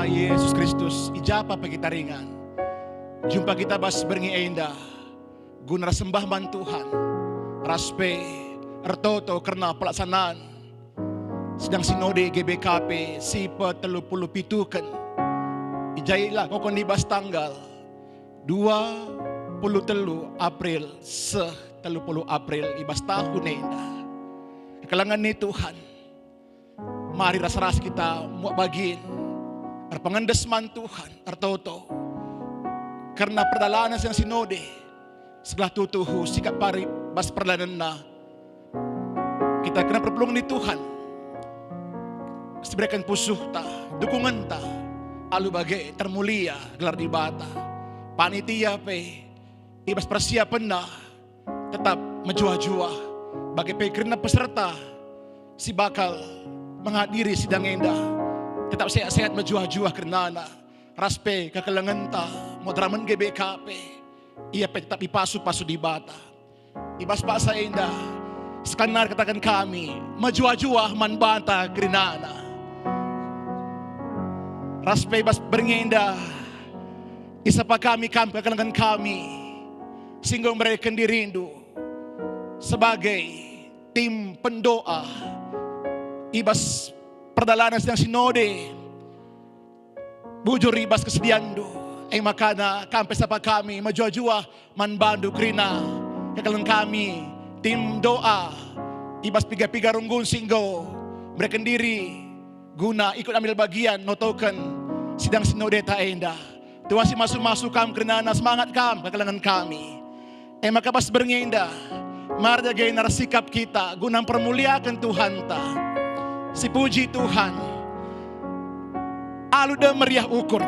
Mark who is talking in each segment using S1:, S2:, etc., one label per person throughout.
S1: nama Yesus Kristus ijapa kita ringan. Jumpa kita bas berngi enda guna sembah man Tuhan raspe ertoto karena pelaksanaan sedang sinode GBKP sipa 37 kan ijailah kokon di bas tanggal 23 April 30 April ibas tahun enda kelangan ni Tuhan mari rasa-ras kita muak bagiin pengendes man Tuhan artoto karena perdalanan yang sinode setelah tutuhu sikap pari bas perlanan na kita kena perpulungan di Tuhan berikan pusuh ta dukungan ta alu bagai termulia gelar di bata panitia pe ibas persiapan na tetap menjuah-juah bagi pe karena peserta si bakal menghadiri sidang endah tetap sehat-sehat menjuah-juah karena raspe kekelangan ta modraman GBKP ia pe tetap ipasu-pasu di bata ibas paksa endah sekanar katakan kami menjuah-juah man bata grinana raspe ibas berngindah isapa kami kekelangan kami sehingga mereka dirindu sebagai tim pendoa ibas perdalanan sedang sinode bujur ibas kesediaan do makana kampe sapa kami majua-jua man bandu krina kekalan kami tim doa ibas piga-piga runggun singgo mereka diri guna ikut ambil bagian notokan sidang sinode ta enda Tuhan si masuk-masuk kam krenana semangat kam kekalangan kami maka pas bernginda mari jagai narsikap kita guna permuliakan Tuhan ta si puji Tuhan aluda meriah ukur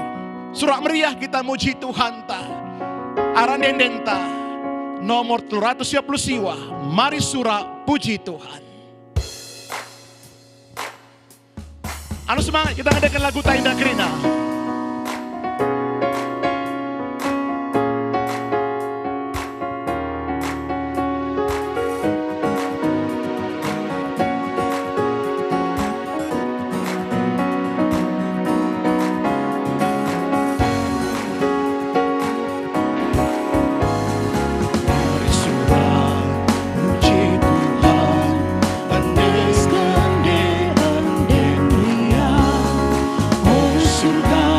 S1: surak meriah kita muji Tuhan ta arandendenta nomor 320 siwa mari surak puji Tuhan anu semangat kita ngadakan lagu ta indah krina
S2: Surga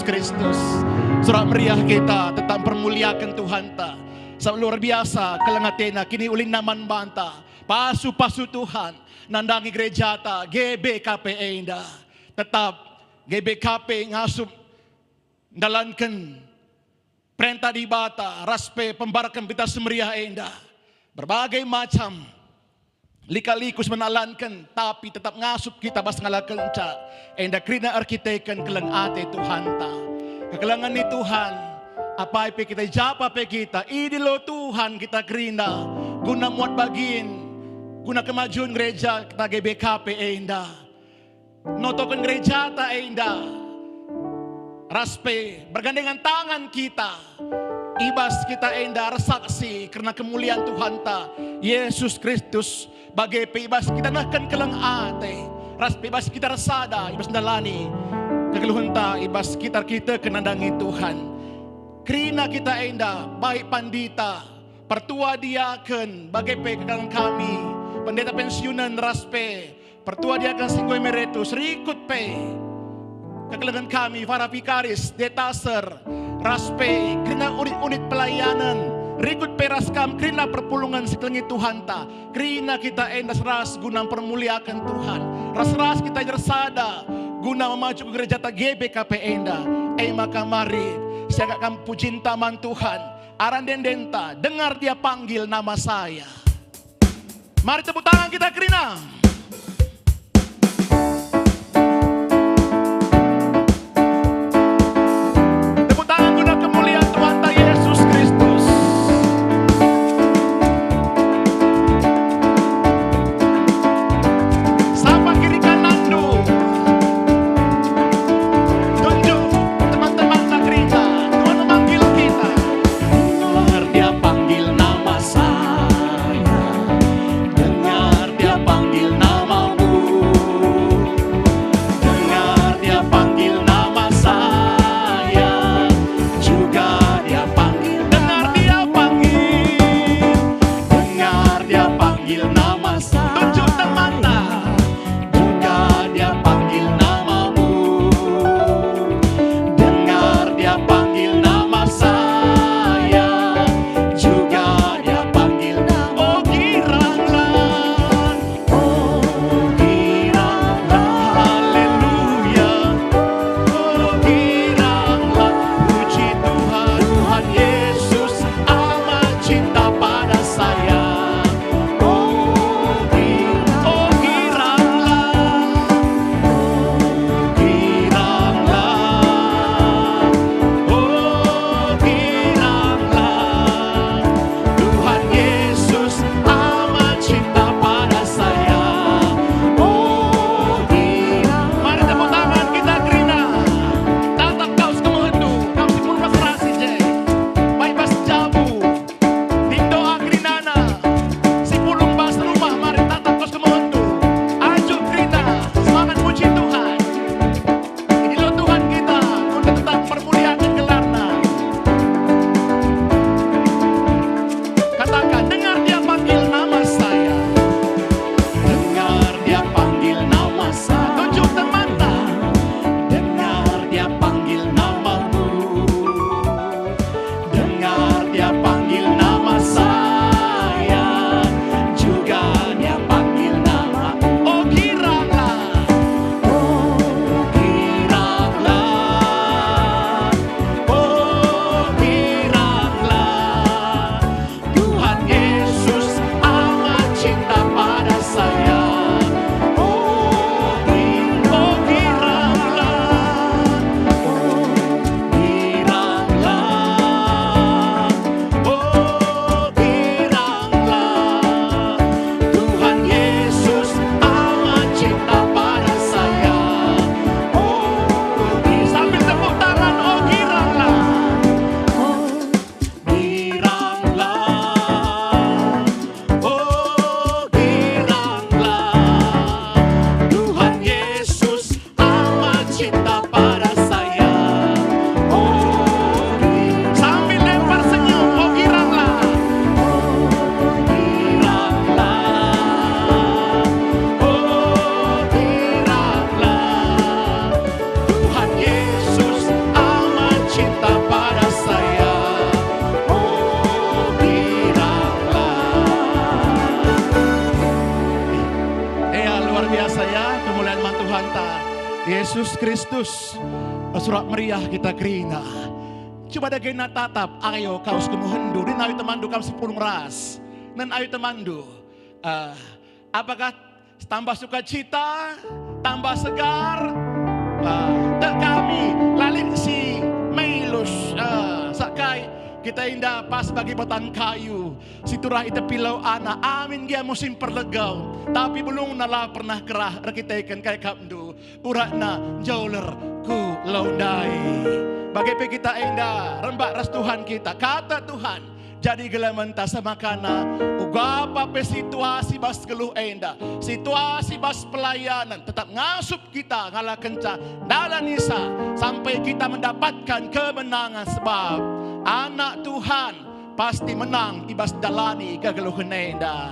S1: Kristus. Surat meriah kita tetap permuliakan Tuhan ta. Sebab luar biasa kelengatena kini ulin naman banta. Pasu-pasu Tuhan nandangi gereja ta GBKP enda. Tetap GBKP ngasup dalankan perintah di bata raspe pembarakan kita semeriah enda. Berbagai macam lika-likus menalankan tapi tetap ngasup kita bas ngalakan ca. Enda krina arkiteken kelang ate Tuhan ta. Kekelangan ni Tuhan apa ipe kita japa pe kita idilo Tuhan kita krina guna muat bagiin guna kemajuan gereja kita GBKP enda notokan gereja ta enda raspe bergandengan tangan kita ibas kita enda resaksi karena kemuliaan Tuhan ta Yesus Kristus bagai pe ibas kita nakan kelang ate raspe ibas kita resada ibas dalani kekeluhan ta ibas kita kenandangi Tuhan. Krina kita enda baik pandita, pertua diaken, bagai pegang kami, pendeta pensiunan raspe, pertua diaken singgoi meretus, rikut pe, kekelangan kami, para vikaris, detaser, raspe, krina unit-unit pelayanan, rikut pe raskam, krina perpulungan sekelengi Tuhan ta, krina kita enda seras guna permuliakan Tuhan, ras-ras kita jersada, guna memaju ke gereja ta GBKP enda, maka mari, saya akan puji taman Tuhan. Arandendenta, dengar dia panggil nama saya. Mari tepuk tangan kita Krina. Tepuk tangan guna kemuliaan Tuhan ta Yesus Kristus. Sapa kiri kanan dulu. Tunjuk teman-teman tak gereja.
S2: Panggil nama saya, dengar dia panggil
S1: Yesus Kristus, surat meriah kita kerina. Coba ada gena tatap, ayo kau sekemuhendu, din ayo temandu kam 10 ras. Dan ayo temandu, apakah tambah sukacita, tambah segar? Tak kami, lalin si Meilus, sakai kita indah pas bagi batang kayu. Siturah ita pilau anak, amin dia musim perlegau. Tapi belum nala pernah kerah rakitekan kay kapdu. Urakna jauler ku laudai. Bagaimana kita indah rembak ras Tuhan kita. Kata Tuhan jadi gelamenta sama kana. Ugapa pe situasi bas geluh indah. Situasi bas pelayanan tetap ngasup kita ngalah kenca dalam nisa sampai kita mendapatkan kemenangan sebab anak Tuhan pasti menang ibas dalani kegeluhan indah.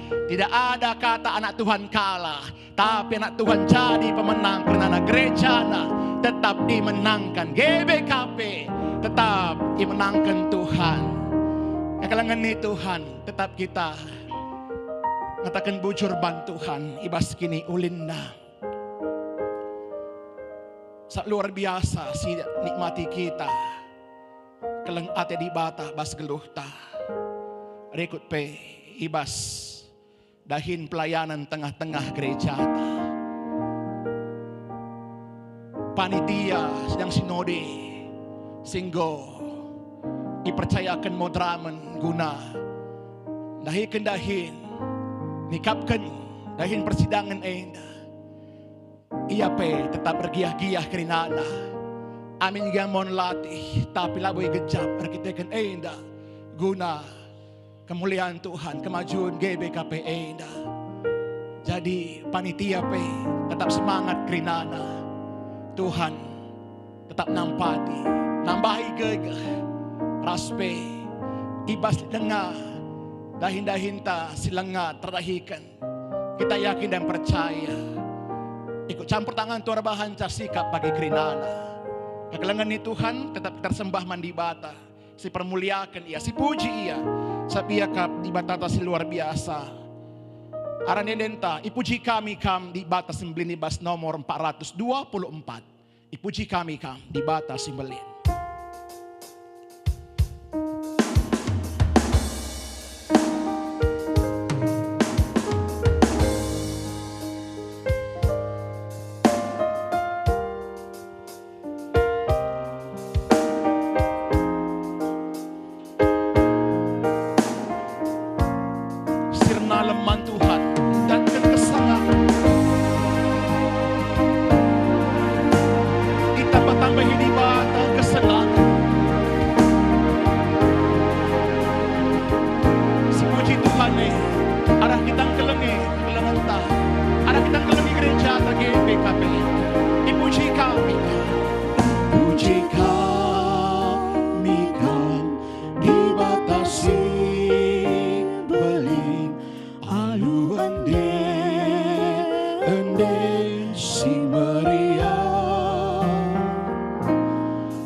S1: Tidak ada kata anak Tuhan kalah, tapi anak Tuhan jadi pemenang karena gereja tetap dimenangkan. GBKP tetap dimenangkan Tuhan. Kalangan ini Tuhan tetap kita ngatakan bujur bantuhan ibas kini ulinna. Sak luar biasa si nikmati kita. Keleng ate di bata bas geluh ta. Rekut pe ibas dahin pelayanan tengah-tengah gereja ta. Panitia sedang sinode singgo dipercayakan modramen guna dahin nikapkan dahin persidangan enda. Ia pe tetap bergiah-giah kerinana. Amin gamon latih tapi laboy gejap arkitekan enda guna kemuliaan Tuhan, kemajuan GBKP enda. Jadi panitia pe tetap semangat kerinana. Tuhan tetap nampati, nambahi gegah, raspe, ibas dengar, dahin-dahinta silenga terdahikan. Kita yakin dan percaya. Ikut campur tangan Tuhan bahanca sikap bagi kerinana. Kekelangan ini Tuhan tetap tersembah mandi bata. Si permuliakan ia, si puji ia. Sabia kap di batata si luar biasa. Aranedenta, ipuji kami kam di bata semblin ibas nomor 424. Ipuji kami kam di bata semblin. Leman Tuhan dan kekesangan kita bertambah hidup dan kesenangan. Sepuji Tuhan arah kita kelengi kelengentah, arah kita kelengi gereja lagi BKP. Dipuji kami, puji kami kan dibatasi. Si meriah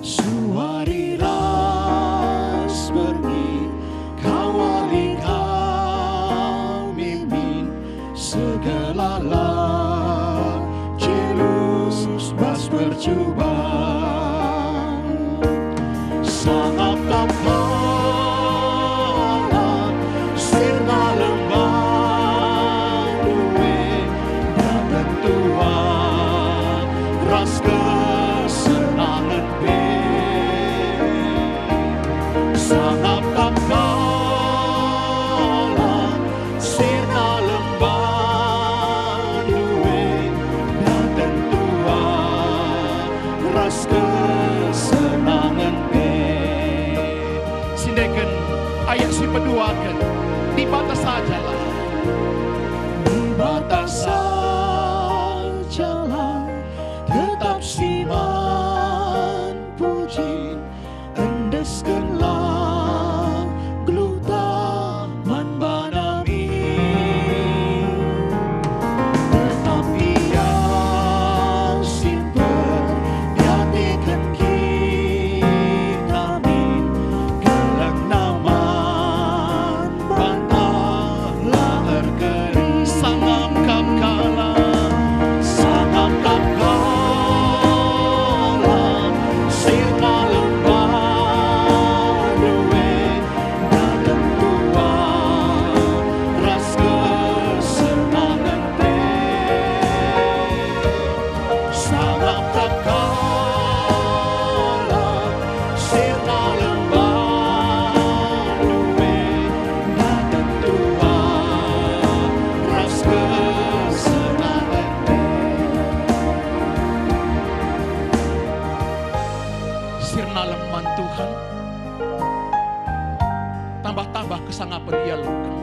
S1: suari ras pergi kawali kami min segala jelus bas bercoba sangat kapalan sirna lembah duwe dan Tuhan ras kesenangan be sangat kakalan sirna lembah duwe dan Tuhan ras kesenangan be. Sindekan ayat si peduakan di batas sajalah, di batas sajalah tetap siman puji endeskanlah glutaman banami tetap ia simpen diatikan kita min gelang naman bantahlah erkeri sangam kap kala sangam kap kala sirna leman Tuhan. Tambah-tambah kesangapan ia lukan.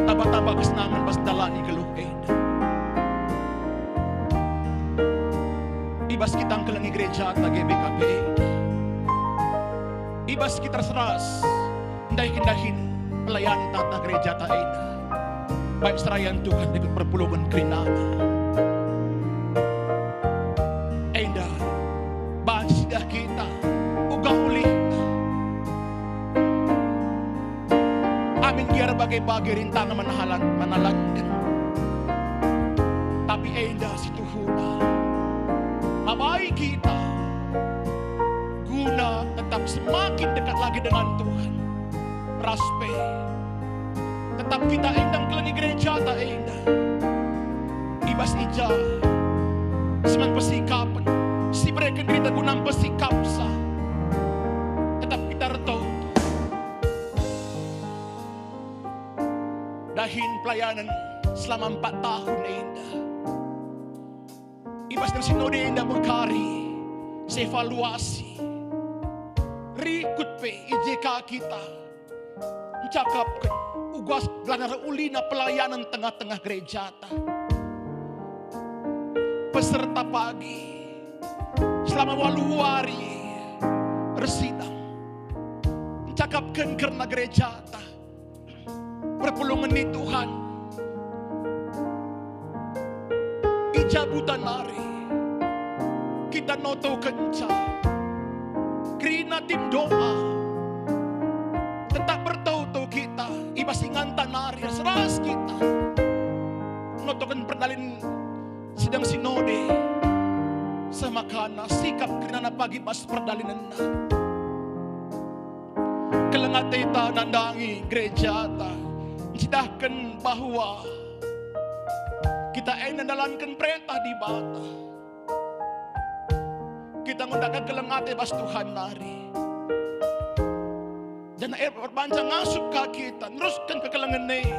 S1: Tambah-tambah kesenangan pas dalani kelukain. Ibas kita kelengi gereja ta GBKP. Ibas kita seras dahin pelayan tata gereja ta ina. Baik serayan Tuhan dengan perpuluhan kerinana. Enda bahas sidah kita ugah ulih. Amin biar bagai-bagai rintangan manalankan. Tapi enda si Tuhuna mabai kita guna tetap semakin dekat lagi dengan Tuhan. Raspe tetap kita endang kelengi gereja tak endah. Ibas ija seman pesikapan si mereka derita gunang pesikapsa. Tetap kita reto dahin pelayanan selama 4 tahun endah. Ibas ng sinode endah berkari sevaluasi rikut pe IJK kita mencakapkan ugas gelanar ulina pelayanan tengah-tengah gereja ta. Peserta pagi selama 8 hari residang mencakapkan karena gereja ta perpulungan di Tuhan ijabutan hari kita noto kenca krina tim doa tetap bertauto kita ibas ingantan hari seras kita notokan perdalin sidang sinode semakana sikap krina pagi pas perdalinan na kelengat kita nandangi gereja ta mencidahkan bahwa kita mendalankan perintah di bata. Kita ngundangkan kelengat bas Tuhan nari. Dan berbanca ngasup ke kita, teruskan ke kelengan ini.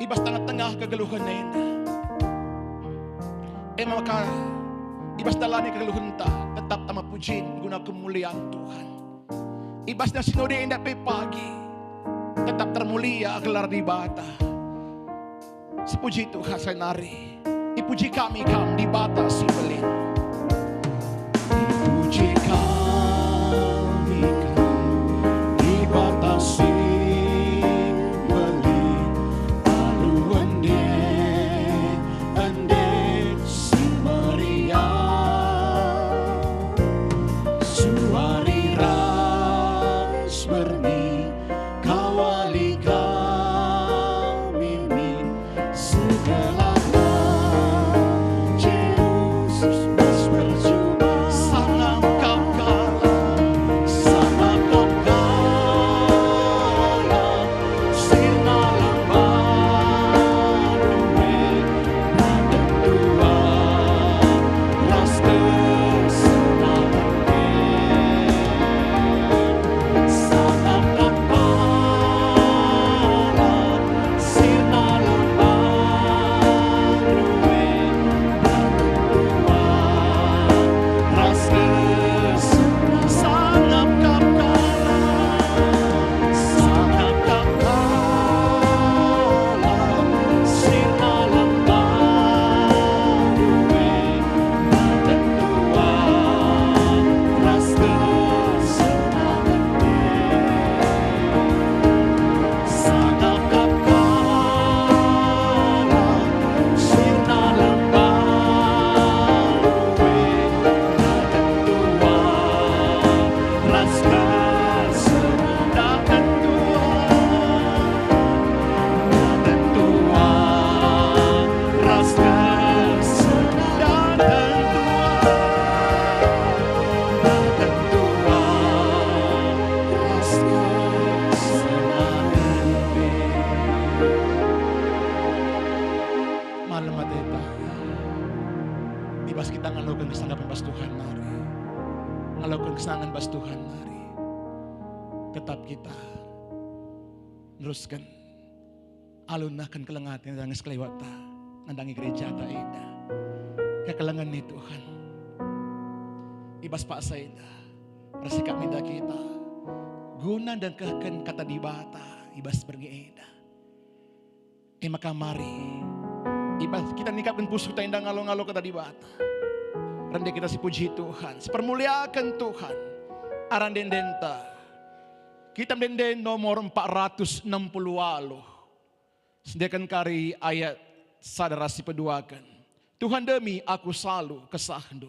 S1: Ibas tengah-tengah kegeluhan ini. Maka ibas dalani kegeluhan ta, tetap tama pujin guna kemuliaan Tuhan. Ibas na sinode indah pagi, tetap termulia gelar di bata. Sepuji Tuhan senari, dipuji kami di bata si belin. Dipuji kami di bata si belin. Lalu ende si meriah. Suari ras berni kawali Ibas kita ngalakukan kesanggapan bas Tuhan hari. Ngalakukan kesenangan bas Tuhan hari. Tetap kita teruskan alunahkan kelengat yang nangis kelewat ta nandangi gereja ta ida kekelengan ni Tuhan ibas Pak Saida. Bersikap minda kita. Guna dan kehken kata dibata, ibas berngeda. Maka mari, ibas kita nikapkan pusu tenda ngalo-ngalo kata dibata. Rendah kita si puji Tuhan, sepermuliakan Tuhan. Aran dendenta. Kita denden nomor 460 walu. Sediakan kari ayat sadara si peduakan. Tuhan demi aku selalu kesahdu.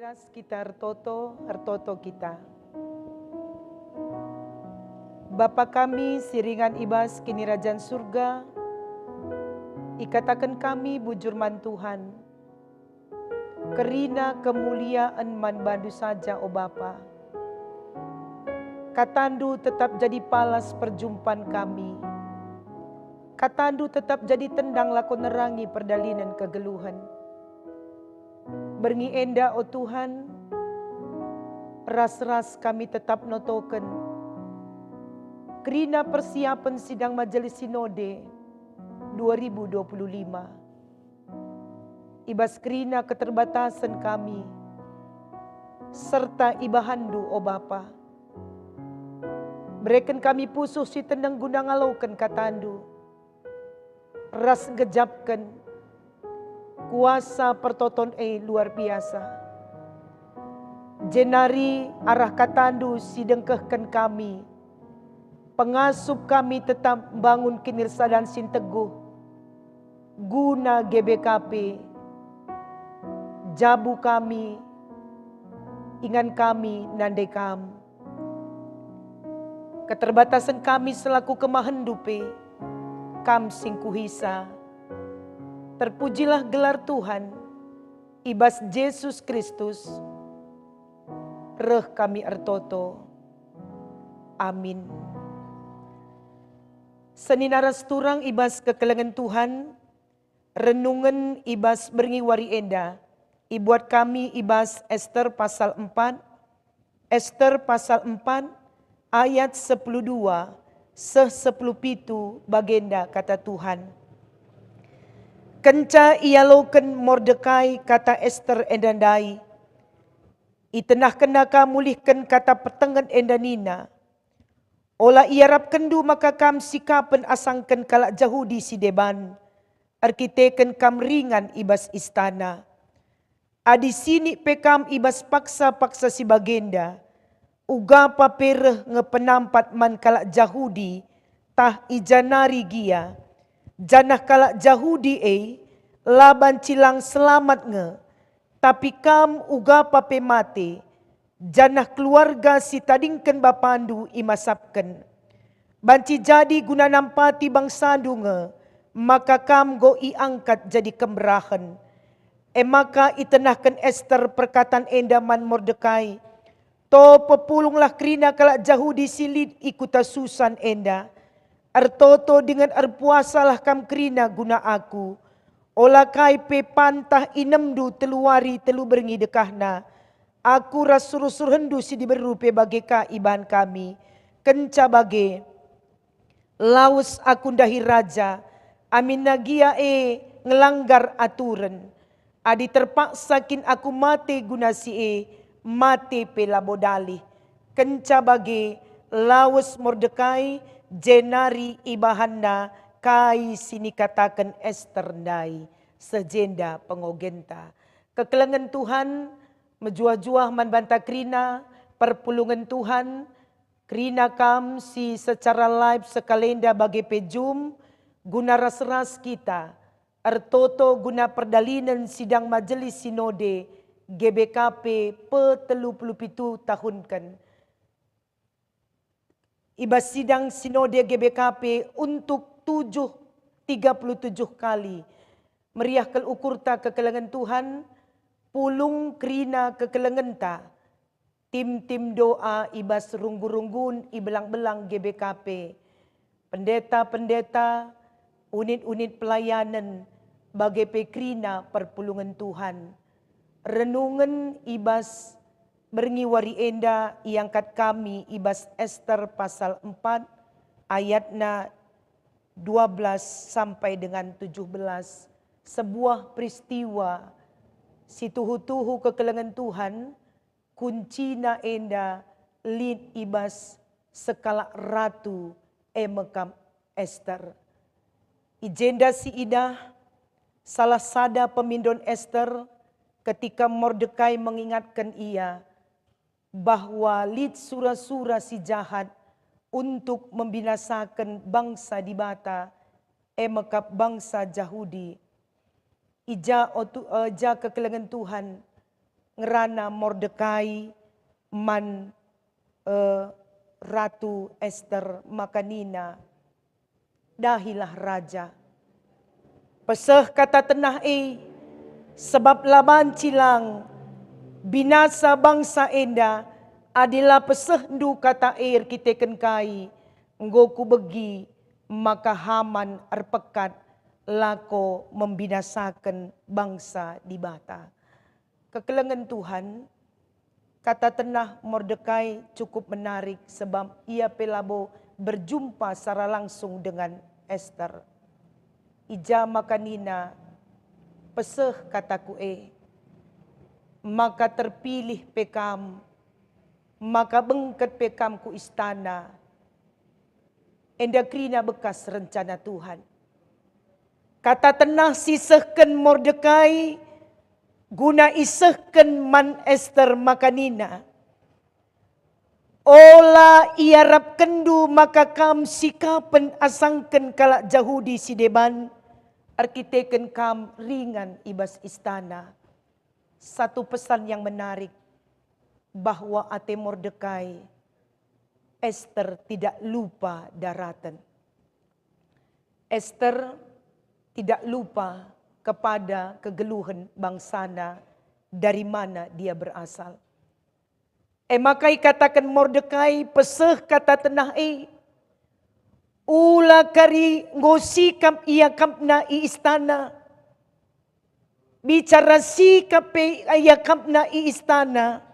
S2: Mariras kita ertoto kita. Bapa kami siringan ibas kini Rajan surga, ikatakan kami bujurman Tuhan. Kerina kemuliaan man bandu saja o Bapa. Katandu tetap jadi palas perjumpaan kami. Katandu tetap jadi tendang lakon nerangi perdalinan kegeluhan. Berngi enda o Tuhan, ras-ras kami tetap notoken. Kerina persiapan sidang majelis sinode 2025. Ibas kerina keterbatasan kami, serta ibahandu o Bapa. Berikan kami pusuh si tendang guna ngalaukan katandu. Ras gejapkan kuasa pertoton luar biasa. Jenari arah katandu sidengkehkan kami. Pengasup kami tetap bangun kinirsa dan sinteguh. Guna GBKP. Jabu kami. Ingan kami nandekam. Keterbatasan kami selaku kemahendupe. Kam singkuhisa. Terpujilah gelar Tuhan, ibas Yesus Kristus, reh kami ertoto. Amin. Seninaras turang ibas kekelengan Tuhan, Renungan ibas berngi wari enda. Ibuat kami ibas Ester pasal 4. Ester pasal 4 ayat 12 se-17 bagenda kata Tuhan. Kenca ialoken Mordekai kata Ester endandai. Itenah kena mulihkan kata petengan endanina. Ola iarap kendu maka kam sikapen asangken kalak Jahudi si deban. Arkiteken kam ringan ibas istana. Adi sini pekam ibas paksa-paksa si bagenda. Uga papereh ngepenampat man kalak Jahudi. Tah ijanari gia. Janah kalak Jahudi laban cilang selamat nge. Tapi kam uga pape mate. Janah keluarga si tadingken bapandu imasapken. Banci jadi guna nampati bangsandu nge. Maka kam go iangkat jadi kemerahan. Maka itenahkan Ester perkataan endaman Mordekai. To pepulunglah kerina kalak Jahudi silid ikuta susan enda. Artoto dengan arpuasalah kam kerina guna aku. Ola kai pe pantah inemdu teluari telu berngi dekahna. Aku rasurusur hendu si diberupe bagi ka iban kami. Kenca bage. Laus aku dahi raja. Amin nagia ngelanggar aturan. Adi terpaksakin aku mate guna si mate pela bodali. Kenca bage laus Mordekai jenari ibahanda kai sini katakan Ester ndai sejenda pengogenta. Kekelengan Tuhan menjuah-juah man banta krina perpulungan Tuhan krina kam si secara live sekalenda bagi pejum guna ras-ras kita. Artoto guna perdalinan sidang majelis sinode GBKP pe-37 tahun kan. Ibas sidang sinode GBKP untuk 37 kali. Meriah kel ukurta kekelengan Tuhan. Pulung kerina kekelengan ta. Tim-tim doa ibas runggu-runggun ibelang-belang GBKP. Pendeta-pendeta, unit-unit pelayanan bagi pekrina perpulungan Tuhan. Renungan ibas berngiwari enda iangkat kami ibas Ester pasal 4 ayatna 12 sampai dengan 17. Sebuah peristiwa situhu-tuhu kekelengan Tuhan kuncina enda lid ibas sekala ratu emekam Ester. Ijenda si idah salah sada pemindon Ester ketika Mordekai mengingatkan ia bahwa lid sura-sura si jahat untuk membinasakan bangsa di bata emekap bangsa Jahudi. Ija kekelengan Tuhan ngerana Mordekai man Ratu Ester makanina dahilah raja. Peseh kata tenah sebab laban cilang binasa bangsa enda adalah peseh ndu kata kita kenkai nggoku begi maka Haman arpekat lako membinasakan bangsa di bata. Kekelengan Tuhan kata tenah Mordekai cukup menarik sebab ia pelabo berjumpa secara langsung dengan Ester. Ija makanina peseh kataku maka terpilih pekam maka bengket pekam ku istana endakrina bekas rencana Tuhan. Kata tenah sisehken Mordekai guna isehken man Ester makanina. Ola iarap kendu maka kam sikapen asangken kalak Jahudi si deban. Arkiteken kam ringan ibas istana. Satu pesan yang menarik bahwa ate Mordekai Ester tidak lupa daratan. Ester tidak lupa kepada kegeluhan bangsana dari mana dia berasal. Makai katakan Mordekai peseh kata tenah ula kari ngosi kam ia kampna i istana bicara sikap ayakap na istana,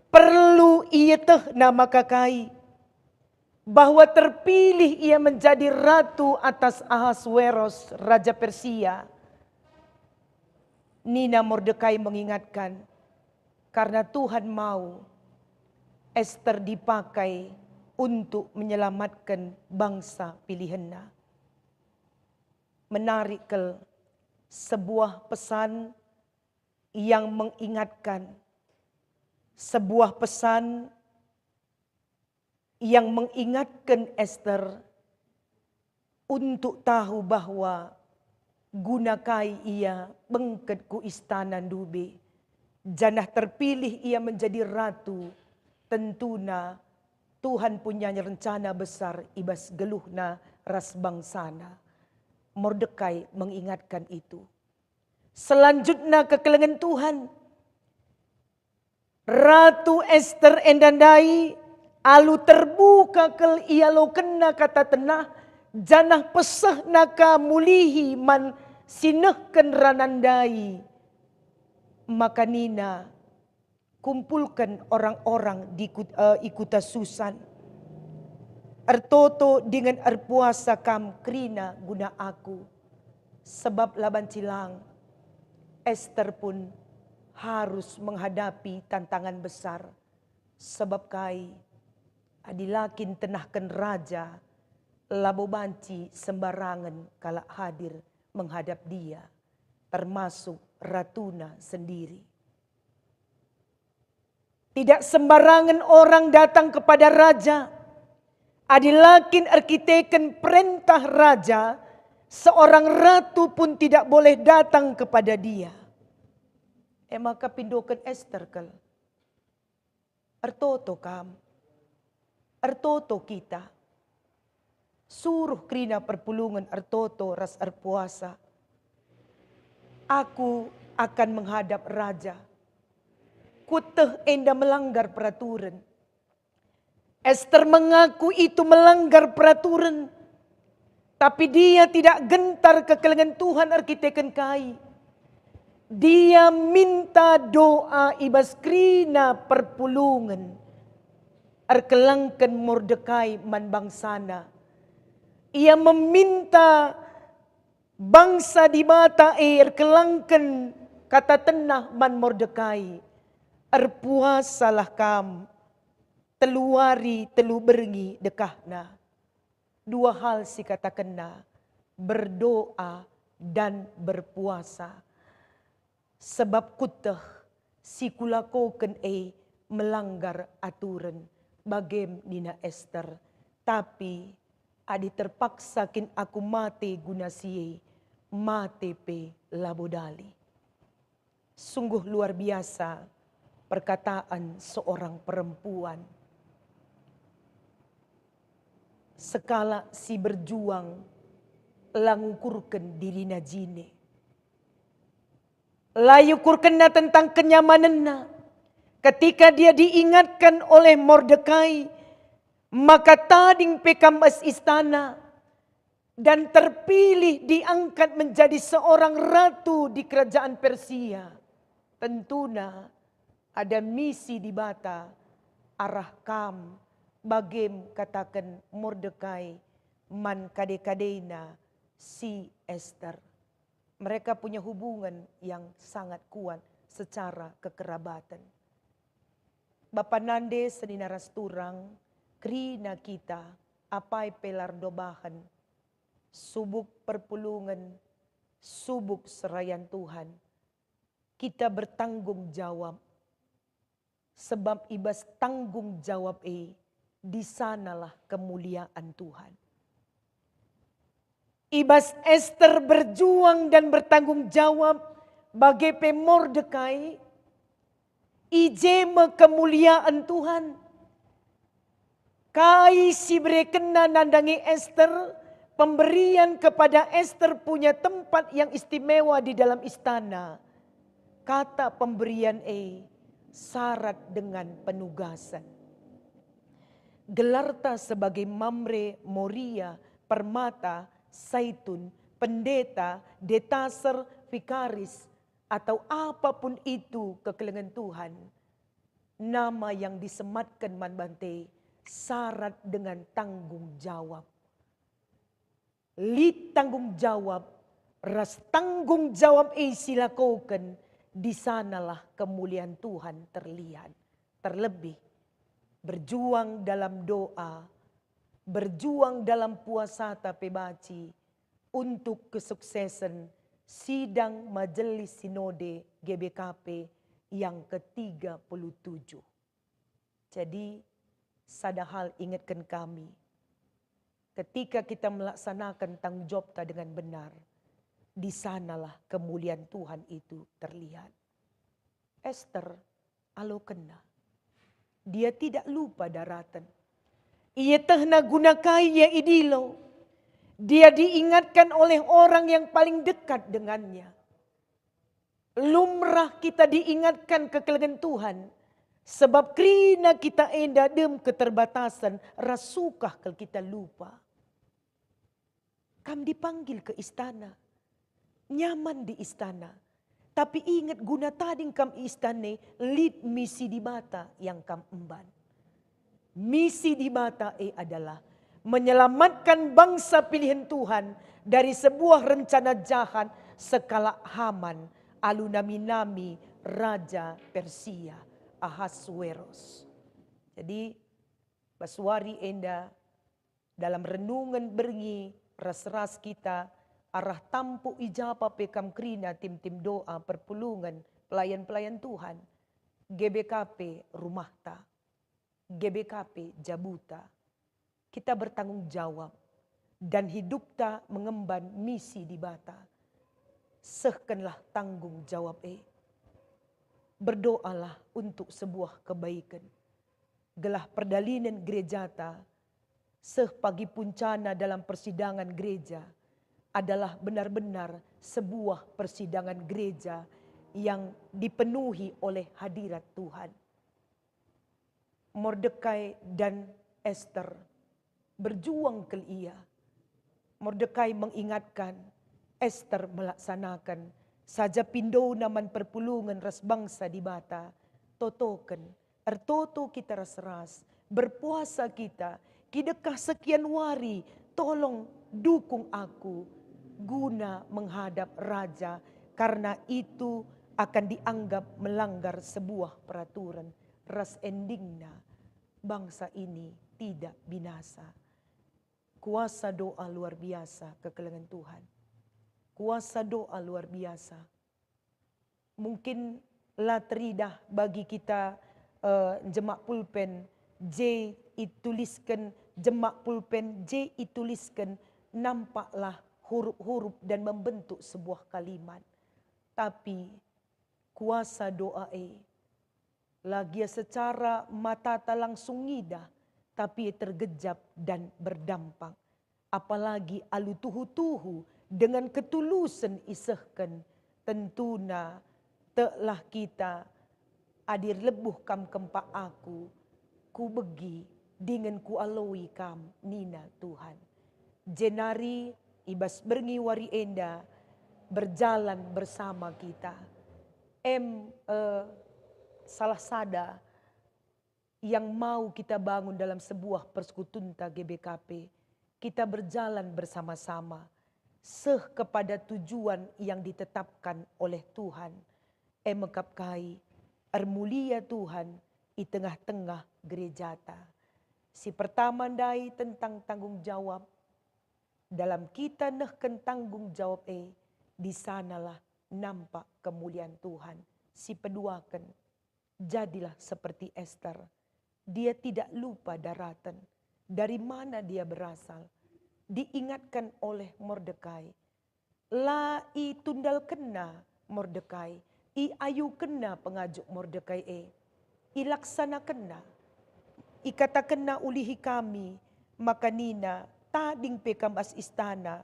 S2: perlu ia teh nama kakai. Bahwa terpilih ia menjadi ratu atas Ahasweros, Raja Persia. Nina Mordekai mengingatkan, karena Tuhan mau Esther dipakai untuk menyelamatkan bangsa pilihannya. Menarik ke sebuah pesan yang mengingatkan, sebuah pesan yang mengingatkan Esther untuk tahu bahwa gunakai ia bengket ku istana dube. Janah terpilih ia menjadi ratu. Tentuna Tuhan punya rencana besar ibas geluhna ras bangsana. Mordekai mengingatkan itu. Selanjutnya kekelengan Tuhan. Ratu Esther endandai alu terbuka kel ia lo kena kata tenah. Janah pesah naka mulihi man sinehken ranandai. Maka Nina kumpulkan orang-orang di ikuta Susan. Ertoto dengan erpuasa kam krina guna aku. Sebab laban cilang Esther pun harus menghadapi tantangan besar. Sebab kai adilakin tenahkan raja labo banci sembarangan kala hadir menghadap dia. Termasuk Ratuna sendiri. Tidak sembarangan orang datang kepada raja. Adilakin arkiteken perintah raja. Seorang ratu pun tidak boleh datang kepada dia. Maka pindokan Esther kel. Ertoto kam. Ertoto kita. Suruh krina perpulungan ertoto ras erpuasa. Aku akan menghadap raja. Kuteh enda melanggar peraturan. Esther mengaku itu melanggar peraturan. Tapi dia tidak gentar kekelengan Tuhan arkiteken kai. Dia minta doa ibas krina perpulungan. Erkelangkan Mordekai man bangsana. Ia meminta bangsa di mata air kelangken kata tenah man Mordekai. Erpuasalah kam. Teluari telu berngi dekahna. Dua hal si kata kena. Berdoa dan berpuasa. Sebab kuteh si kulakoken melanggar aturan. Bagem Nina Esther. Tapi adi terpaksakin aku mate guna siye. Mate pe labodali. Sungguh luar biasa perkataan seorang perempuan. Sekala si berjuang langukurkan dirina jine. Layukurkenna tentang kenyamanannya. Ketika dia diingatkan oleh Mordekai, maka tading pekambas istana dan terpilih diangkat menjadi seorang ratu di kerajaan Persia. Tentunya ada misi di bata arah kam bagem katakan Mordekai man kade-kadena si Esther. Mereka punya hubungan yang sangat kuat secara kekerabatan. Bapa nande senina rasturang krina kita apai pelar dobahan subuk perpulungan subuk serayan Tuhan. Kita bertanggung jawab. Sebab ibas tanggung jawab di sanalah kemuliaan Tuhan. Ibas Esther berjuang dan bertanggung jawab bagai Mordekai. Ijeme kemuliaan Tuhan. Kai si berekena nandangi Esther. Pemberian kepada Esther punya tempat yang istimewa di dalam istana. Kata pemberian syarat dengan penugasan. Gelarta sebagai Mamre, Moria, Permata, Saitun, Pendeta, Detaser, Vikaris atau apapun itu kekelengan Tuhan, nama yang disematkan man bante syarat dengan tanggung jawab. Lit tanggung jawab, ras tanggung jawab silakukan, di sanalah kemuliaan Tuhan terlihat. Terlebih berjuang dalam doa, berjuang dalam puasa tapi baci untuk kesuksesan sidang Majelis Sinode GBKP yang ke-37. Jadi, sada hal ingatkan kami, ketika kita melaksanakan tanggung jawab kita dengan benar, di sanalah kemuliaan Tuhan itu terlihat. Esther, alo kena. Dia tidak lupa daratan. Ia tehna gunakai ya idilo. Dia diingatkan oleh orang yang paling dekat dengannya. Lumrah kita diingatkan kekelengan Tuhan. Sebab krina kita enda dem keterbatasan, rasukah kalau kita lupa. Kam dipanggil ke istana. Nyaman di istana. Tapi ingat guna tading kam istane, lead misi di bata yang kam emban. Misi di bata adalah menyelamatkan bangsa pilihan Tuhan dari sebuah rencana jahat sekala Haman, alunami-nami Raja Persia, Ahasweros. Jadi, Baswari enda dalam renungan berngi ras-ras kita, arah tampu ijapa pekam krina tim-tim doa perpulungan pelayan-pelayan Tuhan. GBKP rumah ta, GBKP jabuta. Kita bertanggung jawab dan hidup ta mengemban misi di bata. Sehkenlah tanggung jawab berdoalah untuk sebuah kebaikan. Gelah perdalinan gereja ta, seh pagi puncana dalam persidangan gereja adalah benar-benar sebuah persidangan gereja yang dipenuhi oleh hadirat Tuhan. Mordekai dan Esther berjuang ke ia. Mordekai mengingatkan, Esther melaksanakan. Saja pindo naman perpulungan ras bangsa di bata. Totoken, ertoto kita ras-ras. Berpuasa kita, kidekah sekian wari, tolong dukung aku guna menghadap raja, karena itu akan dianggap melanggar sebuah peraturan. Ras endingna bangsa ini tidak binasa. Kuasa doa luar biasa kekelengan Tuhan. Kuasa doa luar biasa. Mungkin la teridah bagi kita jemaat pulpen J dituliskan, jemaat pulpen J dituliskan, nampaklah huruf-huruf dan membentuk sebuah kalimat. Tapi kuasa doa lagi secara mata tak langsung ngidah, tapi tergejap dan berdampak. Apalagi alu tuhu-tuhu dengan ketulusan isehkan, tentuna telah kita adir lebuh kam kempa aku, ku begi dengan ku aloi kam nina Tuhan. Jenari ibas berngi wari enda berjalan bersama kita. Salah sada yang mau kita bangun dalam sebuah persekutunta GBKP. Kita berjalan bersama-sama seh kepada tujuan yang ditetapkan oleh Tuhan. Mekapkai ermulia Tuhan di tengah-tengah gerejata. Si pertama dai tentang tanggung jawab. Dalam kita nehken tanggung jawab di sanalah nampak kemuliaan Tuhan. Si peduakan, jadilah seperti Esther. Dia tidak lupa daratan. Dari mana dia berasal? Diingatkan oleh Mordekai. La i tundal kena Mordekai. I ayu kena pengajuk Mordekai I laksana kena. I kata kena ulihi kami. Maka nina tading pekam as istana.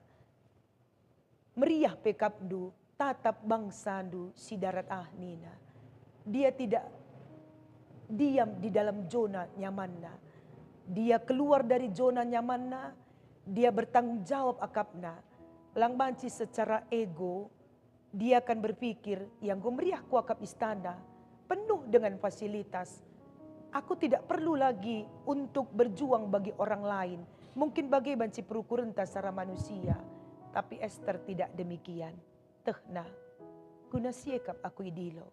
S2: Meriah pekapdu. Tatap bangsandu si darat nina. Dia tidak diam di dalam zona nyamanna. Dia keluar dari zona nyamanna. Dia bertanggung jawab akapna. Lang banci secara ego Dia akan berpikir, yang gumriah kuakap istana, penuh dengan fasilitas. Aku tidak perlu lagi untuk berjuang bagi orang lain. Mungkin bagi banci perukuran secara manusia. Tapi Esther tidak demikian. Tehna, guna siekap aku idilo.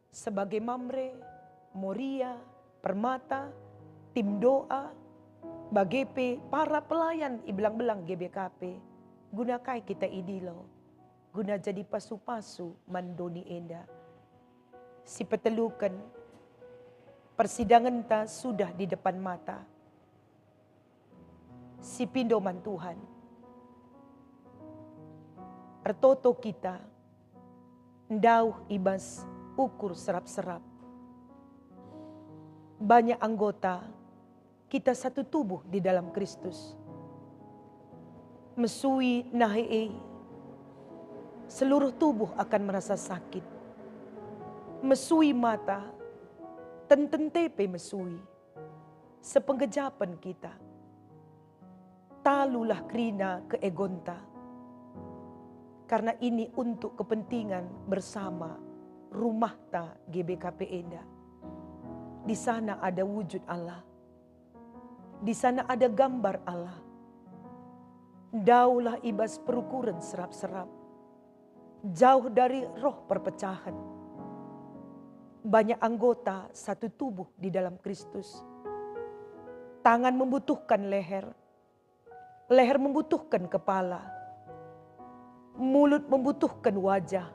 S2: Sebagai Mamre, Moria, Permata, tim doa, bagepe, para pelayan ibelang-belang GBKP. Gunakai kita idilo. Guna jadi pasu-pasu mandoni enda. Si petelukan, persidangan ta sudah di depan mata. Si pindoman Tuhan. Ertoto kita, ndauh ibas ukur serap-serap. Banyak anggota, kita satu tubuh di dalam Kristus. Mesui nahee, seluruh tubuh akan merasa sakit. Mesui mata, tententepe mesui. Sepenggejapan kita. Talulah krina ke egonta. Karena ini untuk kepentingan bersama rumah ta GBKP Enda. Di sana ada wujud Allah. Di sana ada gambar Allah. Daulah ibas perukuran serap-serap. Jauh dari roh perpecahan. Banyak anggota satu tubuh di dalam Kristus. Tangan membutuhkan leher. Leher membutuhkan kepala. Mulut membutuhkan wajah.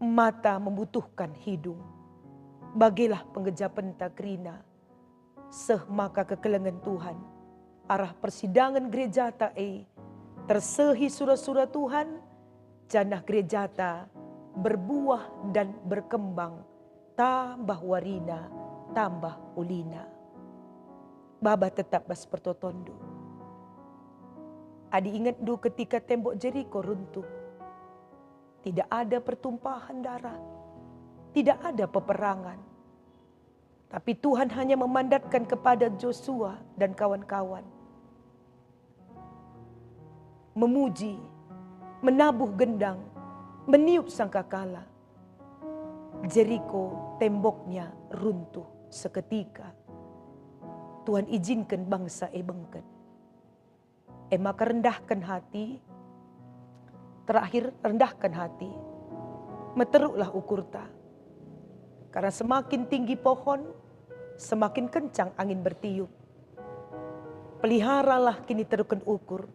S2: Mata membutuhkan hidung. Bagilah penggejapan takrina. Seh maka kekelengan Tuhan. Arah persidangan gereja tae. Tersehi surah-surah Tuhan. Janah gereja ta berbuah dan berkembang. Tambah warina, tambah ulina. Baba tetap bas pertotondo. Adi ingat du ketika tembok Jeriko runtuh. Tidak ada pertumpahan darah. Tidak ada peperangan. Tapi Tuhan hanya memandatkan kepada Joshua dan kawan-kawan. Memuji, menabuh gendang, meniup sangkakala. Jeriko temboknya runtuh seketika. Tuhan izinkan bangsa bengket. Maka rendahkan hati. Terakhir rendahkan hati. Meteruklah ukur ta. Karena semakin tinggi pohon, semakin kencang angin bertiup. Peliharalah kini terukan ukur.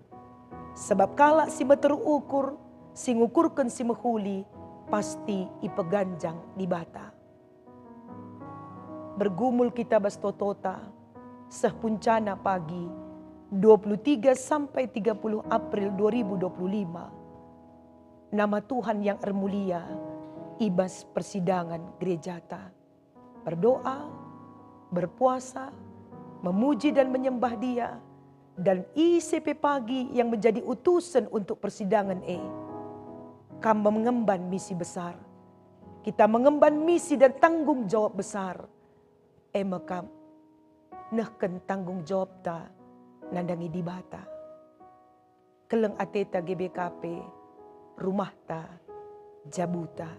S2: Sebab kala si meteruk ukur, si ngukurkan si mehuli, pasti ipeganjang di bata. Bergumul kita bas totota, sepuncana pagi, 23 sampai 30 April 2025. Nama Tuhan yang ermulia, ibas persidangan gereja ta. Berdoa, berpuasa, memuji dan menyembah Dia, dan ICP pagi yang menjadi utusan untuk persidangan Kami mengemban misi besar. Kita mengemban misi dan tanggung jawab besar. Maka nehken tanggung jawab ta nandangi di bata. Keleng ateta GBKP, rumah ta, jabuta.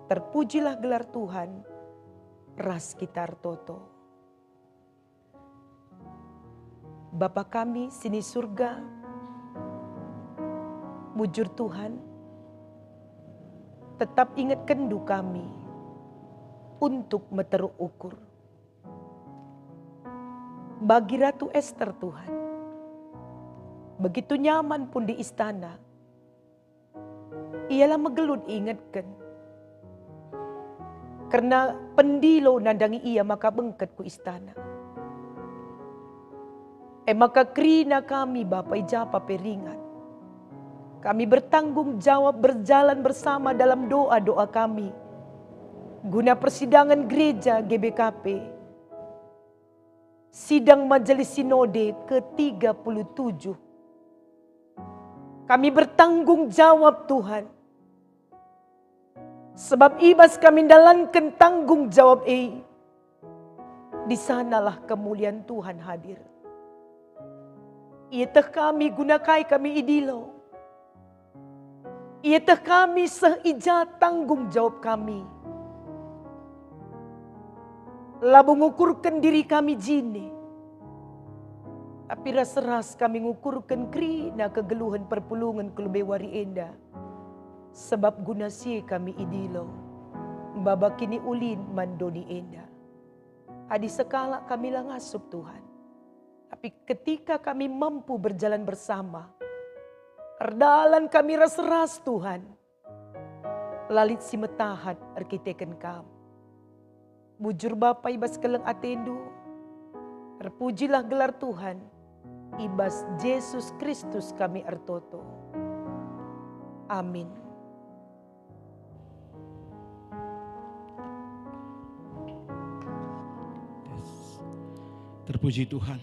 S2: Terpujilah gelar Tuhan, ras kitar toto. Bapa kami sini surga, bujur Tuhan, tetap ingat kendu kami untuk meteruk ukur. Bagi Ratu Esther Tuhan, begitu nyaman pun di istana, ialah megelut ingatkan. Karena pendilo nandangi ia maka bengket ku istana. Maka krina kami Bapa ijapa peringat. Kami bertanggung jawab berjalan bersama dalam doa-doa kami. Guna persidangan gereja GBKP. Sidang Majelis Sinode ke-37. Kami bertanggung jawab Tuhan. Sebab ibas kami dalankan tanggung jawab di sanalah kemuliaan Tuhan hadir. Ia teh kami gunakai kami idilo. Iatah kami seija tanggung jawab kami. Labu ngukurkan diri kami jini. Tapi ras-ras kami ngukurkan krina kegeluhan perpulungan kelubewari enda. Sebab guna si kami idilo. Baba kini ulin mandoni enda. Adi sekala kami ngasup Tuhan. Tapi ketika kami mampu berjalan bersama. Erdalan kami ras-ras Tuhan. Lalit si metahat arkiteken kam. Bujur Bapa ibas keleng atendu. Terpujilah gelar Tuhan. Ibas Yesus Kristus kami ertoto. Amin.
S1: Terpuji Tuhan,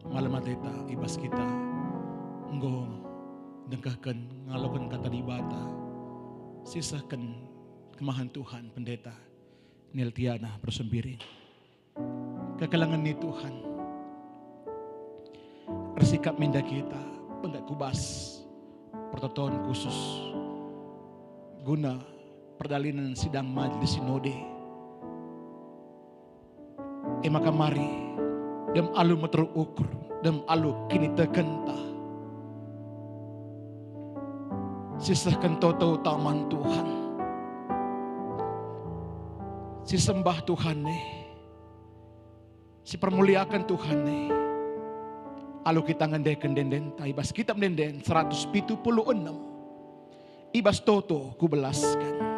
S1: malam ateta ibas kita enggo dengkahkan ngalokan kata dibata, sisakan kemahan Tuhan pendeta Neltiana bersembiring. Kekalangan ni Tuhan, bersikap minda kita penggak kubas pertotoan khusus guna perdalinan sidang majelis sinode. Maka mari dem alu terukur, dem alu kini terkenta. Sisahkan toto utaman Tuhan. Si sembah Tuhan nih. Si permuliakan Tuhan nih. Alu kita ngendeken denden, ibas kitab denden 176. Ibas toto ku belaskan.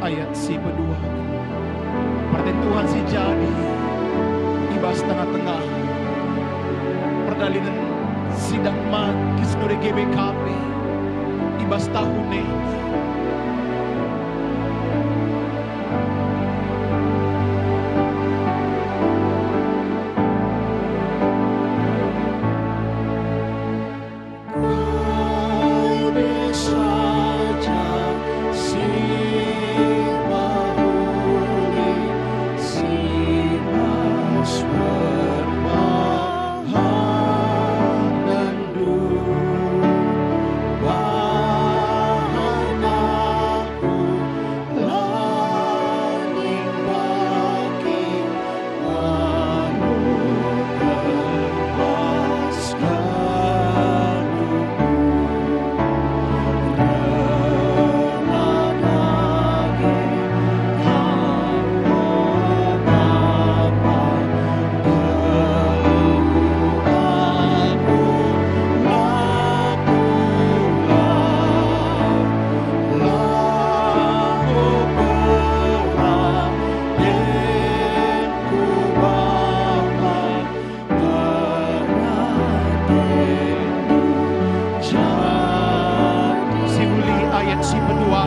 S1: Ayat si kedua, pertentuan si jadi ibas tengah-tengah perdalinan sidang magis dari GBKP ibas tahun ini.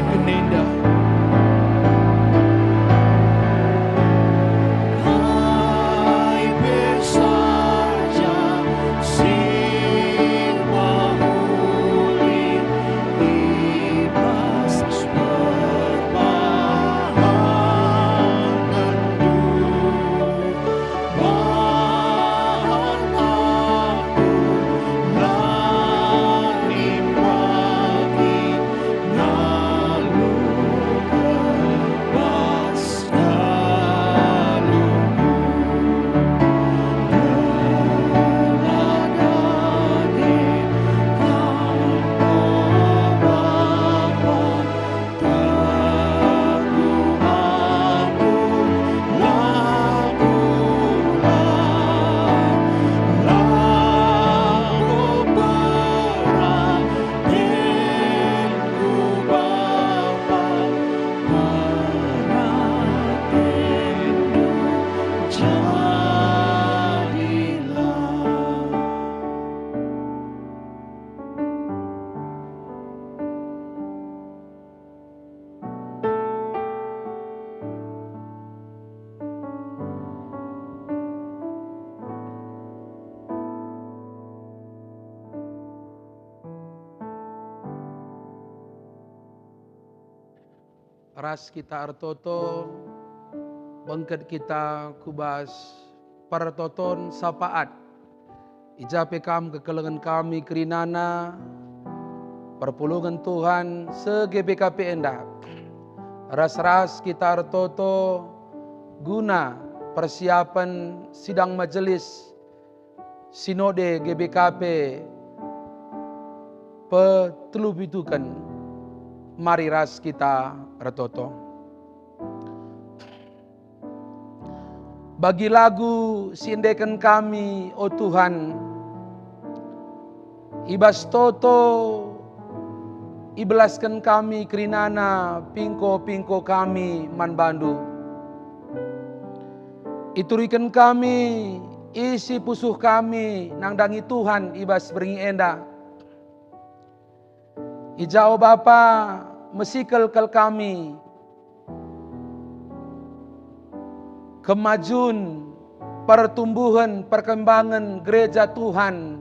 S1: kenenda. Kau bersaja sing mahuli ibas perbahanan bahan aku lari pagi lalu bebas lalu
S3: ras kita artoto, bangket kita kubas, partoton sapaat, ijape kam kekelengan kami kerinana, perpulungan Tuhan se-GBKP endak. Ras-ras kita artoto, guna persiapan sidang majelis Sinode GBKP petelubitukan. Mari ras kita retoto. Bagi lagu sindekan kami, oh Tuhan, ibas toto, ibelaskan kami kerinana, pingko-pingko kami manbandu. Iturikan kami, isi pusuh kami, nangdangi Tuhan, ibas beringi enda. Ijau Bapa mesikal kami kemajuan, pertumbuhan, perkembangan gereja Tuhan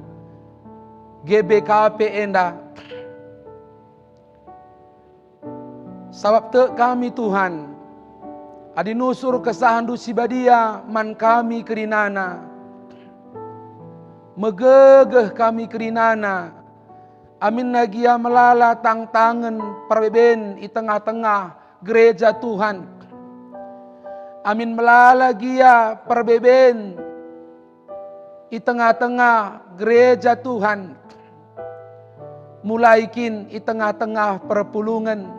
S3: GBKP enda. Sabab te kami Tuhan adi nusur kesahandu sibadia man kami kerinana, megegeh kami kerinana. Amin nagia melala tangan perbeben di tengah-tengah gereja Tuhan. Amin melala gia perbeben di tengah-tengah gereja Tuhan. Mulaikin di tengah-tengah perpulungan.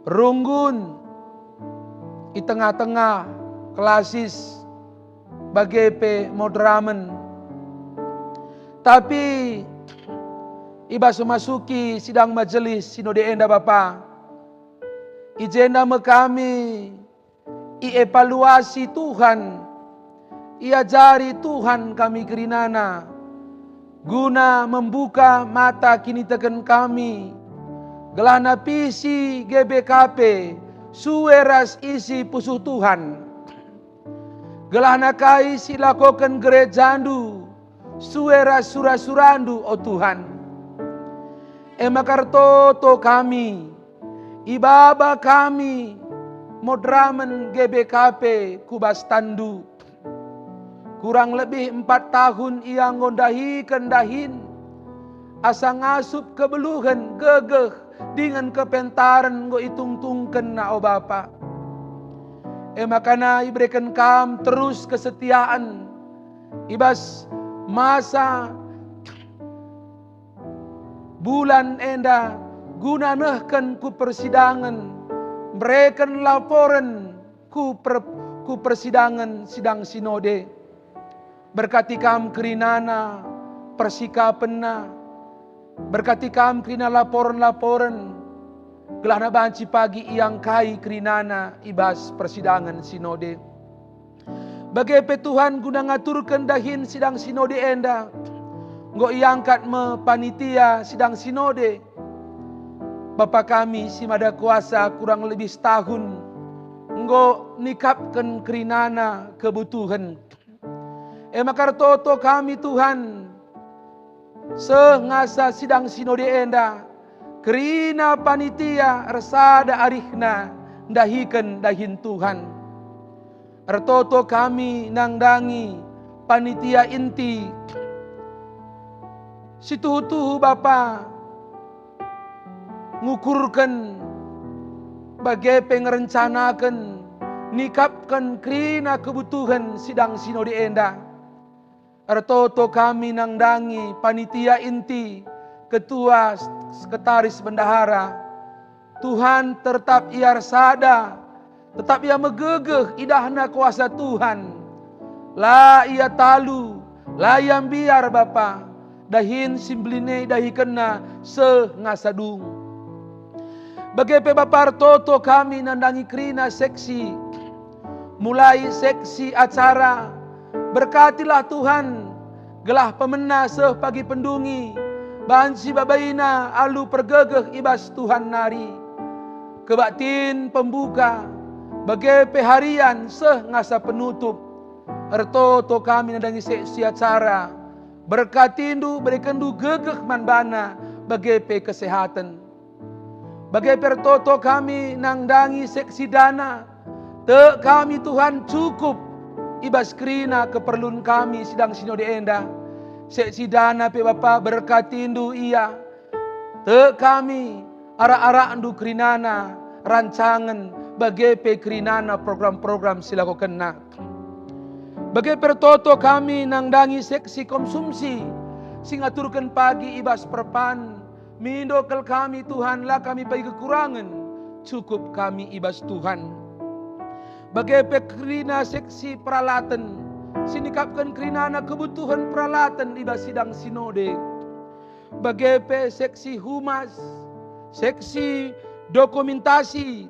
S3: Runggun di tengah-tengah klasis bagepe modramen. Tapi iba memasuki sidang majelis Sinode enda Bapa. Ijenda me kami ievaluasi Tuhan, iajari Tuhan kami kerinana, guna membuka mata kini teken kami, gelana pisi GBKP, sueras isi pusuh Tuhan, gelana kai silakokan gerejandu, sueras surasurandu, oh Tuhan. Emakartoto kami, ibaba kami, modramen GBKP kubas tandu. Kurang lebih 4 tahun ia ngondahi kendahin, asa ngasup kebeluhan gegeh dengan kepentaran ngo itung-tungken na o Bapa. Makana iberikan kam terus kesetiaan, ibas masa bulan enda guna nehken ku persidangan, mereken laporan ku persidangan sidang sinode. Berkati kam kerinana persikapenna, berkati kam kerina laporan-laporan, gelana banci pagi yang kai kerinana ibas persidangan sinode. Bagaimana Tuhan guna ngaturkan dahin sidang sinode enda, nggo iangkat me panitia sidang sinode. Bapa kami si mada kuasa kurang lebih setahun enggo nikapkan kerinana kebutuhan. Makar toto kami Tuhan sengasa sidang sinode enda kerina panitia resada arihna dahikan dahin Tuhan. Ertoto kami nangdangi panitia inti situhu-tuhu Bapa ngukurkan bagai pengerencanakan nikapkan kerina kebutuhan sidang sinode enda. Ertoto kami nangdangi panitia inti ketua sekretaris bendahara. Tuhan tetap ia resada, tetap ia megegeh idahna kuasa Tuhan. La ia talu, la yang biar Bapa dahin simbline dahi kena sengasadung. Bagai Bapa Ertoto kami nandangi kerina seksi, mulai seksi acara. Berkatilah Tuhan, gelah pemena pagi pendungi, bansi babaina alu pergegeh ibas Tuhan nari. Kebaktin pembuka, bagai harian ngasa penutup. Ertoto kami nandangi seksi acara, berkatindu berikendu gegeh manbana bagai kesehatan. Bagai Ertoto kami nangdangi seksi dana, te kami Tuhan cukup ibas kerina keperluan kami sidang sinode enda. Seksi dana pe Bapa berkatindu ia, te kami ara-ara andu kerinana rancangan bagai pe kerinana program-program silaku kena. Bagai Ertoto kami nangdangi seksi konsumsi singaturkan pagi ibas perpan. Mindokel kami Tuhan lah kami bagi kekurangan, cukup kami ibas Tuhan. Bagai pekrina seksi peralatan, sinikapkan kerinana kebutuhan peralatan ibas sidang sinode. Bagai seksi humas, seksi dokumentasi,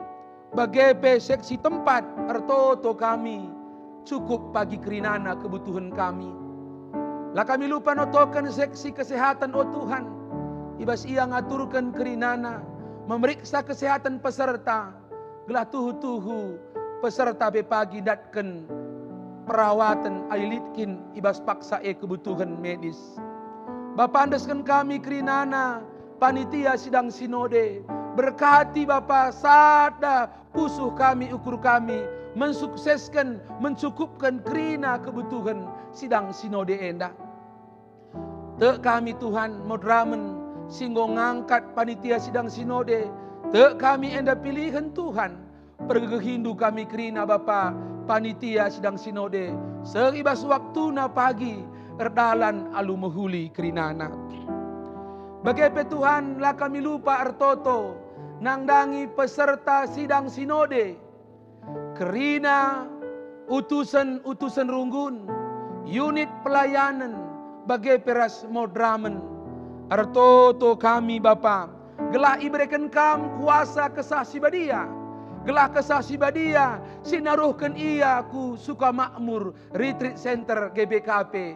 S3: bagai seksi tempat. Ertoto kami cukup bagi kerinana kebutuhan kami. Lah kami lupa notokan seksi kesehatan oh Tuhan. Ibas ia ngaturkan kerinana, memeriksa kesehatan peserta. Gelah tuhu-tuhu peserta bepagi datkan perawatan ailitkin ibas paksa kebutuhan medis. Bapa andaskan kami kerinana panitia sidang sinode. Berkati Bapa sada pusuh kami ukur kami mensukseskan mencukupkan kerina kebutuhan sidang sinode enda. Te kami Tuhan modramen singgo ngangkat panitia sidang sinode. Te kami enda pilihan Tuhan. Pergehindu kami kerina Bapa panitia sidang sinode. Seribas waktuna pagi erdalan alu mehuli kerinana. Bagai Tuhan lah kami lupa Ertoto nangdangi peserta sidang sinode. Kerina utusan-utusan runggun, unit pelayanan bagai peras modramen. Ertoto kami Bapa, gelah iberikan kam kuasa kesah sibadia. Gelah kesah sibadia, sinaruhkan ia ku suka makmur retreat center GBKP.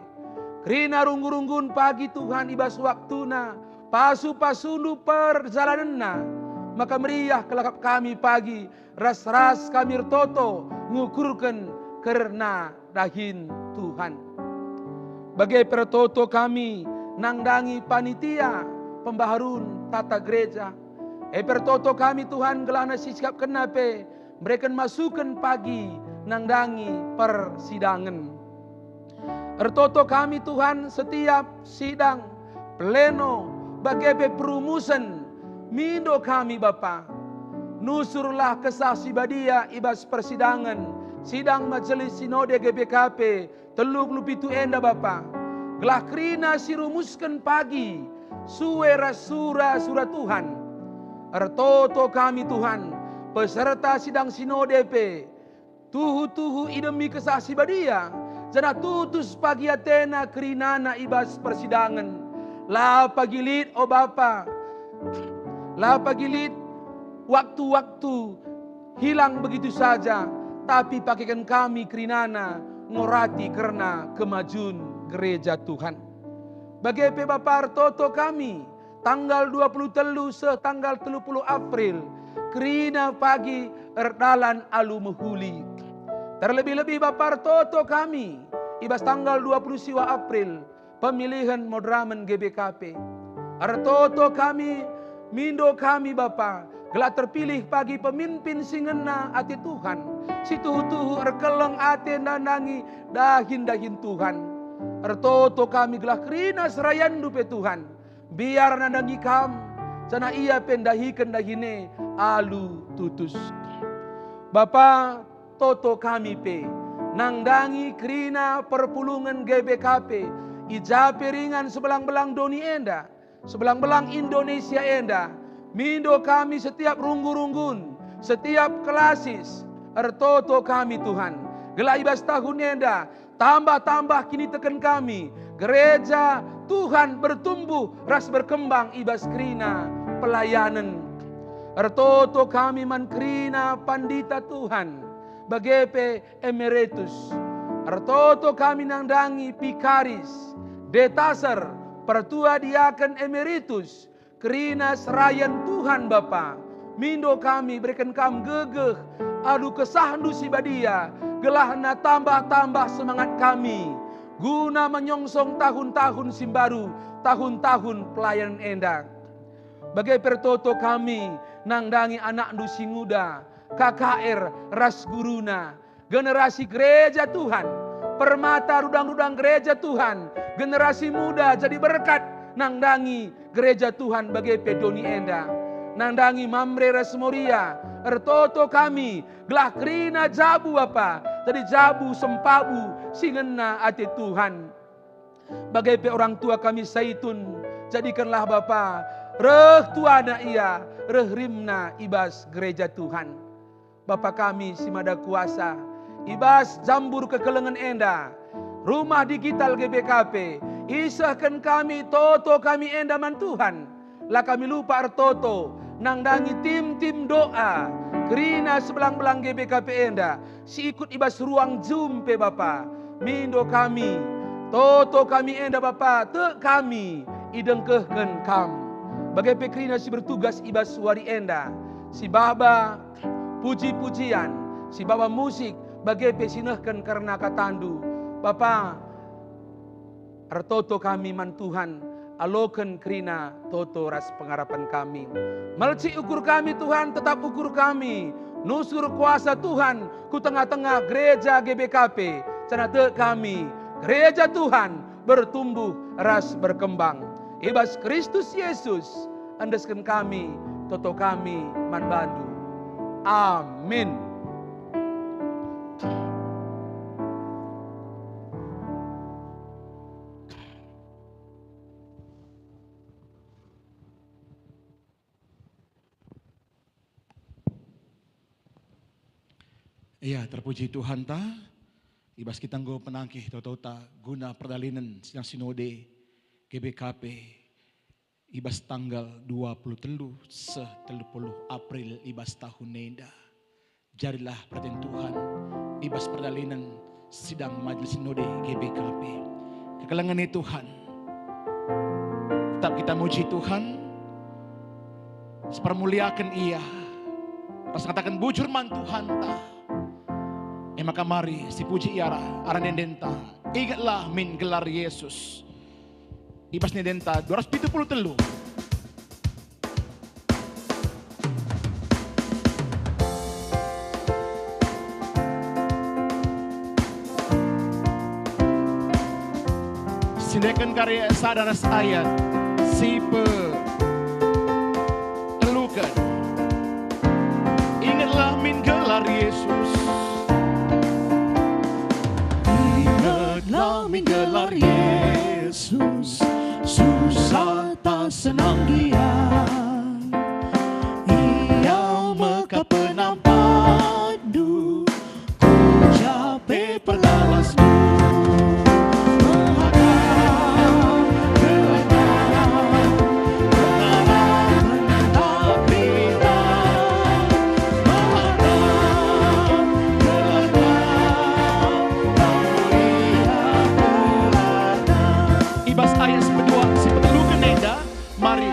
S3: Kerina runggun-runggun pagi Tuhan ibas waktuna, pasu-pasunu perjalananna. Maka meriah kelakap kami pagi, ras-ras kami Ertoto ngukurkan karena dahin Tuhan. Bagai Ertoto kami nangdangi panitia pembaharun tata gereja. Ertoto kami Tuhan gelah nasi sikap kenape mereka masukkan pagi nangdangi persidangan. Ertoto kami Tuhan setiap sidang pleno bagai perumusan mindo kami Bapa. Nusurlah kesah sibadia ibas persidangan sidang majelis sinode GBKP teluk lupitu enda Bapa. Gelah kerina sirumuskan pagi suara surah Tuhan. Ertoto kami Tuhan peserta sidang sinode pe tuhu-tuhu idemi kesah sibadia jana tutus pagi atena kerinana ibas persidangan. La pagilit oh Bapa, la pagilit waktu-waktu hilang begitu saja, tapi pakaikan kami kerinana ngorati karena kemajuan gereja Tuhan. Bagai Bapa Ertoto kami tanggal 23 setanggal 30 April kerina pagi erdalan alu mehuli. Terlebih-lebih Bapa toto kami ibas tanggal 20 April pemilihan modramen GBKP. Artoto kami mindo kami Bapa gelak terpilih pagi pemimpin singena ati Tuhan. Si tuhu-tuhu erkeleng ati nandangi dahin Tuhan. Artoto kami gelak kerina serayan dupe Tuhan. Biar nandangi kam sana ia pendahikan dahine alu tutus. Bapa toto kami pe nangdangi kerina perpulungan GBKP ijape ringan sebelang-belang doni enda, sebelang-belang Indonesia enda. Mindo kami setiap runggu-runggun, setiap kelasis ertoto kami Tuhan. Gelak ibas tahun enda tambah-tambah kini teken kami gereja Tuhan bertumbuh ras berkembang ibas kerina pelayanan. Ertoto kami man kerina pandita Tuhan bagepe emeritus. Ertoto kami nangdangi pikaris detaser pertua diaken emeritus kerina serayan Tuhan Bapa. Mindo kami berikan kam gegeh adu kesahandu si badia gelahna tambah-tambah semangat kami guna menyongsong tahun-tahun simbaru, tahun-tahun pelayanan endah. Bagai pertoto kami nangdangi anak dusi muda, KKR ras guruna, generasi gereja Tuhan, permata rudang-rudang gereja Tuhan, generasi muda jadi berkat nangdangi gereja Tuhan bagai pedoni endah. Nangdangi mamre rasmoria, ertoto kami gelah kerina jabu apa, jadi jabu sempabu singena ati Tuhan. Bagai pe orang tua kami Saitun, jadikanlah Bapa reh tuana ia, reh rimna ibas gereja Tuhan. Bapa kami si mada kuasa, ibas jambur kekelengan enda, rumah digital GBKP, isahkan kami toto kami enda man Tuhan. Lah kami lupa ertoto nangdangi tim-tim doa kerina sebelang-belang GBKP enda si ikut ibas ruang Zoom pe Bapa. Mindo kami toto kami enda Bapa te kami idengkehken kam bagai pekrina si bertugas ibas wari enda si baba puji-pujian si baba musik bagai pesinehken karena katandu Bapa ertoto kami man Tuhan aloken kerina toto ras pengharapan kami. Melci ukur kami Tuhan, tetap ukur kami. Nusur kuasa Tuhan ku tengah-tengah gereja GBKP. Cenate kami, gereja Tuhan bertumbuh ras berkembang. Ibas Kristus Yesus, andeskan kami, toto kami manbandu. Amin.
S1: Iya, terpuji Tuhan ta. Ibas kita nggo penangkih ta guna perdalinan sidang sinode GBKP. Ibas tanggal 23 April ibas tahun nenda. Jadilah perhatian Tuhan ibas perdalinan sidang majelis sinode GBKP. Kekelengan Tuhan. Tetap kita muji Tuhan. Sepermuliakan ia. Pas katakan bujur man Tuhan ta. Maka mari si puji iara aran denta ingatlah min gelar Yesus ibas denta 273 sindekan karya sadaras ayat sipe telukan ingatlah min gelar Yesus.
S4: Min gelar Yesus, susah tak senang dia. Ia meka penampadu, ku capai perdalasmu.
S1: Ibas ayat 2 si petelukan nenda, mari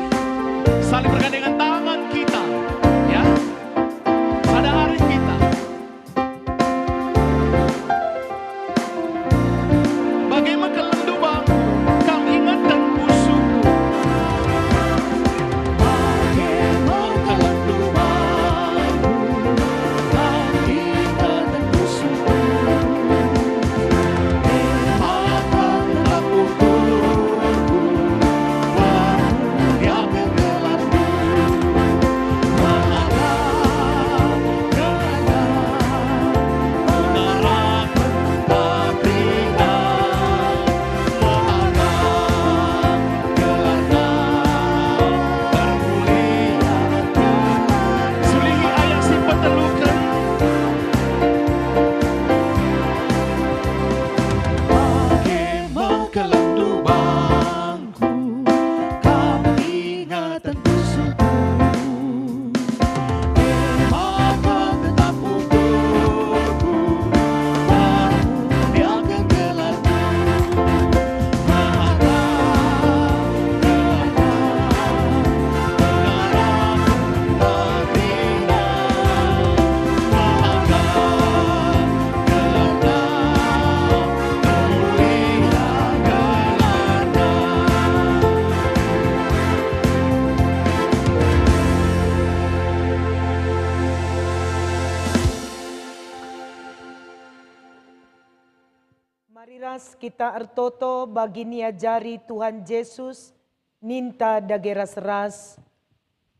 S2: Ras kita ertoto bagi nia jari Tuhan Yesus ninta dageras ras.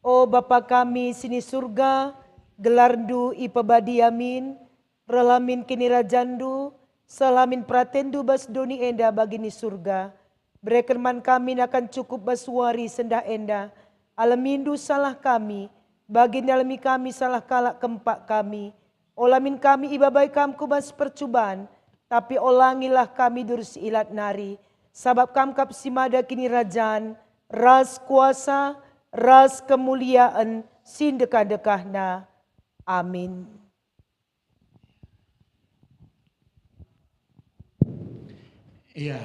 S2: O Bapa kami sini surga, gelardu ipabadi amin, relamin kini rajandu, salamin pratendu bas doni enda bagi ni surga. Berekerman kami akan cukup baswari sendah enda, alamindu salah kami, bagi dalami kami salah kalak kempak kami. Olamin kami ibabai kamku bas percubaan, tapi olangilah kami durus ilat nari. Sabab kam kap simada kini rajan, ras kuasa, ras kemuliaan, sindekah-dekahna. Amin.
S1: Iya.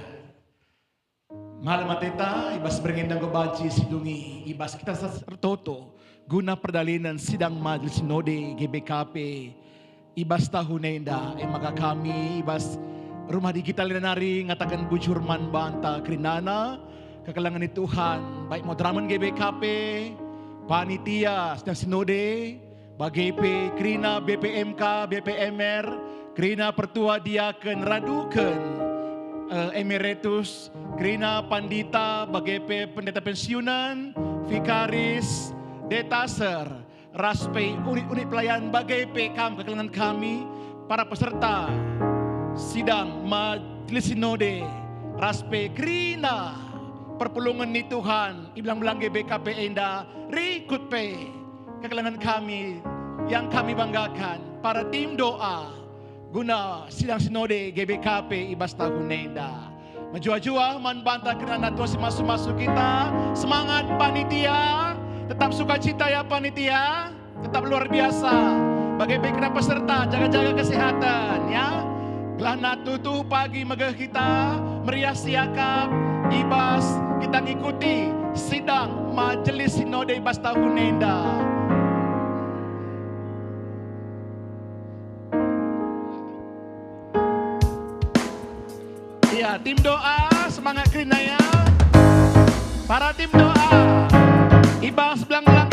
S1: Malam mateta, ibas bergendang kebaci sidungi, ibas kita sertoto, guna perdalinan sidang majelis sinode GBKP, ibas tahun enda, maka kami ibas rumah digital nari ngatakan bujurman banta kerinana, kekalangan Tuhan, baik moderaman GBKP, panitia sidang sinode, BGP, Krina, BPMK, BPMR, Krina Pertua Diaken Raduken, Emeritus, Krina Pandita, BGP Pendeta Pensiunan, Vikaris, Detaser, Raspe, unit-unit pelayan BGP, kekalangan kami, para peserta sidang majelis sinode, Raspe, Krina, perpulungan ni Tuhan, iblang-belang GBKP enda, rikut pe, kekalangan kami yang kami banggakan, para tim doa, guna sidang sinode GBKP ibas tahun nenda. Menjua-jua manbanta kerana Tuhan masuk-masuk kita. Semangat panitia, tetap sukacita ya panitia, tetap luar biasa. Bagi kena peserta, jaga-jaga kesehatan ya. Gelana tutuh pagi megah kita, meriah siakap, ibas kita ngikuti sidang majelis sinode ibas tahun nenda. Ya, tim doa, semangat Krina ya. Para tim doa, ibas belang-belang